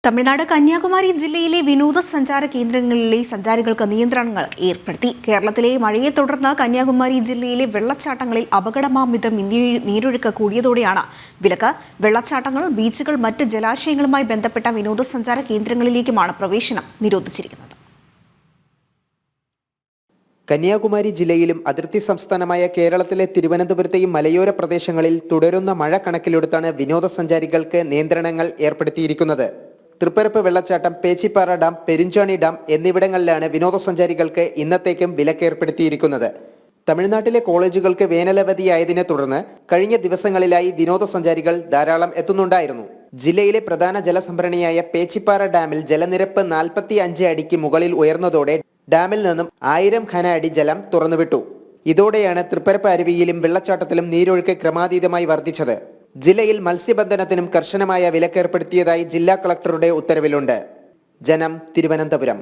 തമിഴ്നാട് കന്യാകുമാരി ജില്ലയിലെ വിനോദസഞ്ചാര കേന്ദ്രങ്ങളിലെ സഞ്ചാരികൾക്ക് നിയന്ത്രണങ്ങൾ ഏർപ്പെടുത്തി. കേരളത്തിലെ മഴയെ തുടർന്ന് കന്യാകുമാരി ജില്ലയിലെ വെള്ളച്ചാട്ടങ്ങളിൽ അപകടമാംവിധം നീരൊഴുക്ക് കൂടിയതോടെയാണ് വിലക്ക്. വെള്ളച്ചാട്ടങ്ങൾ, ബീച്ചുകൾ, മറ്റ് ജലാശയങ്ങളുമായി ബന്ധപ്പെട്ട വിനോദസഞ്ചാര കേന്ദ്രങ്ങളിലേക്കുമാണ് പ്രവേശനം നിരോധിച്ചിരിക്കുന്നത്. കന്യാകുമാരി ജില്ലയിലും അതിർത്തി സംസ്ഥാനമായ കേരളത്തിലെ തിരുവനന്തപുരത്തെയും മലയോര പ്രദേശങ്ങളിൽ തുടരുന്ന മഴ കണക്കിലെടുത്താണ് വിനോദസഞ്ചാരികൾക്ക് നിയന്ത്രണങ്ങൾ ഏർപ്പെടുത്തിയിരിക്കുന്നത്. തൃപ്പരപ്പ് വെള്ളച്ചാട്ടം, പേച്ചിപ്പാറ ഡാം, പെരുഞ്ചാണി ഡാം എന്നിവിടങ്ങളിലാണ് വിനോദസഞ്ചാരികൾക്ക് ഇന്നത്തേക്കും വിലക്കേർപ്പെടുത്തിയിരിക്കുന്നത്. തമിഴ്നാട്ടിലെ കോളേജുകൾക്ക് വേനലവധിയായതിനെ തുടർന്ന് കഴിഞ്ഞ ദിവസങ്ങളിലായി വിനോദസഞ്ചാരികൾ ധാരാളം എത്തുന്നുണ്ടായിരുന്നു. ജില്ലയിലെ പ്രധാന ജലസംഭരണിയായ പേച്ചിപ്പാറ ഡാമിൽ ജലനിരപ്പ് 45 അടിക്ക് മുകളിൽ ഉയർന്നതോടെ ഡാമിൽ നിന്നും 1000 ഘന അടി ജലം തുറന്നുവിട്ടു. ഇതോടെയാണ് തൃപ്പരപ്പ് അരുവിയിലും വെള്ളച്ചാട്ടത്തിലും നീരൊഴുക്ക് ക്രമാതീതമായി വർദ്ധിച്ചത്. ജില്ലയിൽ മത്സ്യബന്ധനത്തിനും കർശനമായ വിലക്കേർപ്പെടുത്തിയതായി ജില്ലാ കളക്ടറുടെ ഉത്തരവിലുണ്ട്. ജനം, തിരുവനന്തപുരം.